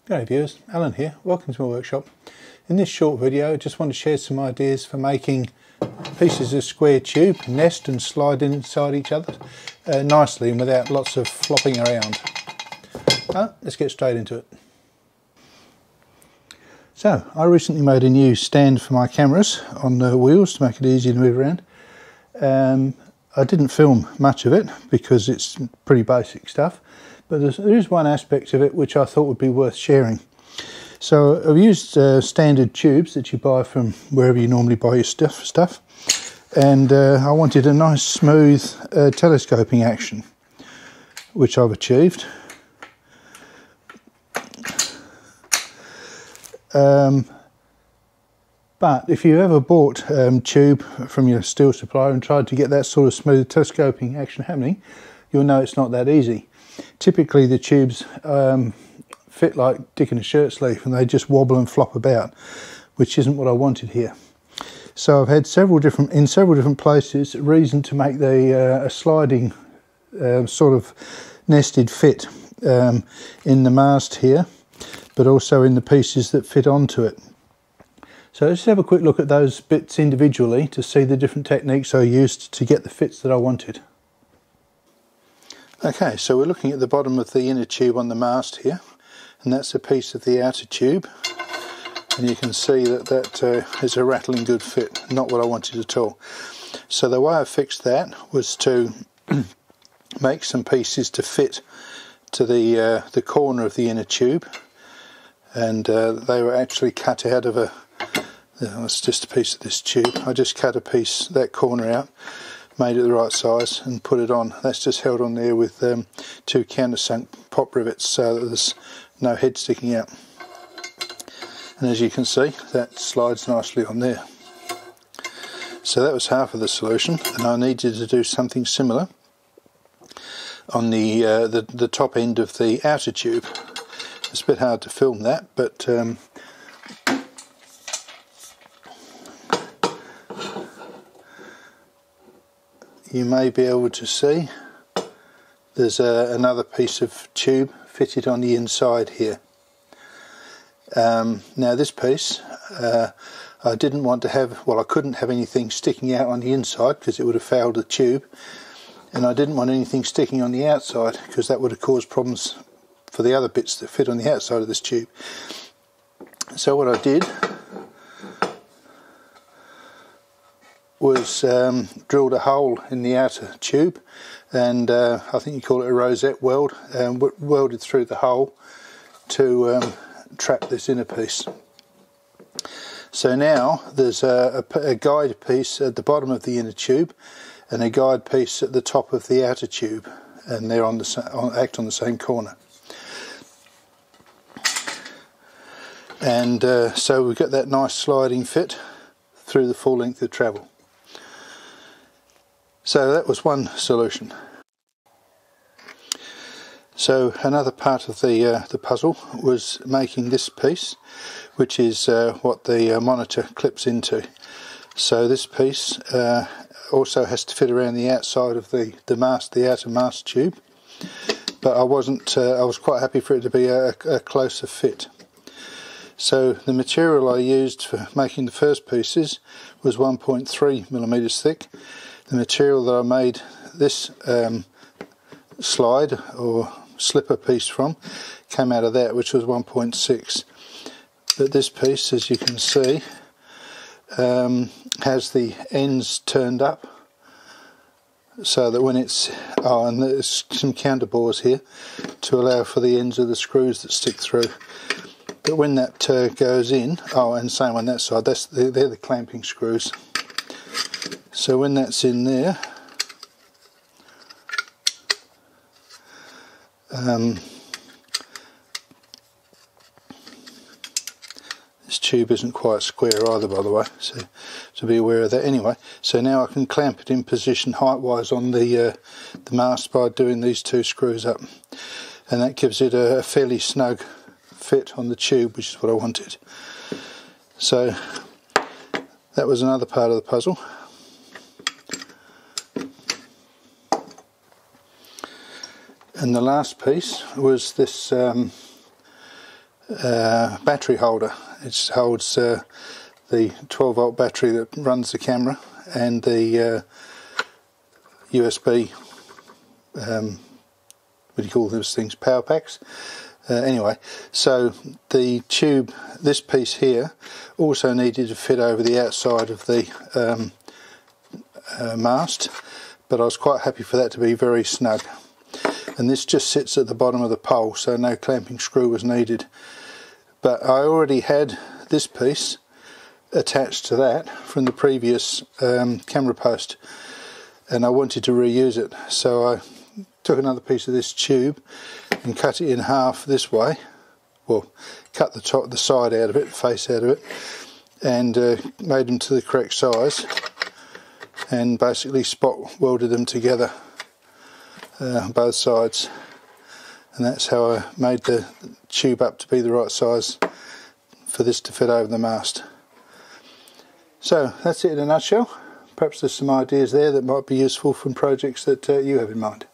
G'day viewers, Alan here, welcome to my workshop. In this short video I just want to share some ideas for making pieces of square tube nest and slide inside each other nicely and without lots of flopping around. Let's get straight into it. So I recently made a new stand for my cameras on the wheels to make it easier to move around. I didn't film much of it because it's pretty basic stuff, but there is one aspect of it which I thought would be worth sharing. So I've used standard tubes that you buy from wherever you normally buy your stuff, and I wanted a nice smooth telescoping action, which I've achieved. But if you ever bought tube from your steel supplier and tried to get that sort of smooth telescoping action happening, you'll know it's not that easy. Typically the tubes fit like dick in a shirt sleeve and they just wobble and flop about, which isn't what I wanted here. So I've had several different places reason to make the a sliding sort of nested fit in the mast here, but also in the pieces that fit onto it. So let's have a quick look at those bits individually to see the different techniques I used to get the fits that I wanted. Okay, so we're looking at the bottom of the inner tube on the mast here, and that's a piece of the outer tube, and you can see that is a rattling good fit, not what I wanted at all. So the way I fixed that was to make some pieces to fit to the corner of the inner tube, and they were actually cut out of it's just a piece of this tube. I just cut a piece, that corner out, made it the right size and put it on. That's just held on there with two countersunk pop rivets so that there's no head sticking out. And as you can see, that slides nicely on there. So that was half of the solution, and I needed to do something similar on the top end of the outer tube. It's a bit hard to film that, but you may be able to see there's another piece of tube fitted on the inside here. Now this piece I didn't want to have, well, I couldn't have anything sticking out on the inside because it would have fouled the tube, and I didn't want anything sticking on the outside because that would have caused problems for the other bits that fit on the outside of this tube. So what I did was drilled a hole in the outer tube, and I think you call it a rosette weld, welded through the hole to trap this inner piece. So now there's a guide piece at the bottom of the inner tube and a guide piece at the top of the outer tube, and they're act on the same corner. And so we've got that nice sliding fit through the full length of travel. So that was one solution. So another part of the puzzle was making this piece, which is what the monitor clips into. So this piece also has to fit around the outside of the outer mast tube, but I was quite happy for it to be a closer fit. So the material I used for making the first pieces was 1.3mm thick. The material that I made this slide or slipper piece from came out of that, which was 1.6. But this piece, as you can see, has the ends turned up so that when it's, and there's some counter bores here to allow for the ends of the screws that stick through. But when that goes in, and same on that side, they're the clamping screws. So when that's in there, this tube isn't quite square either, by the way, so to be aware of that. Anyway, so now I can clamp it in position height-wise on the mast by doing these two screws up, and that gives it a fairly snug fit on the tube, which is what I wanted. So that was another part of the puzzle. And the last piece was this battery holder. It holds the 12 volt battery that runs the camera and the USB, what do you call those things, power packs. Anyway, so the tube, this piece here, also needed to fit over the outside of the mast, but I was quite happy for that to be very snug. And this just sits at the bottom of the pole, so no clamping screw was needed. But I already had this piece attached to that from the previous camera post, and I wanted to reuse it, so I took another piece of this tube and cut it in half this way. Well, cut the side out of it, face out of it, and made them to the correct size, and basically spot welded them together both sides, and that's how I made the tube up to be the right size for this to fit over the mast. So that's it in a nutshell. Perhaps there's some ideas there that might be useful from projects that you have in mind.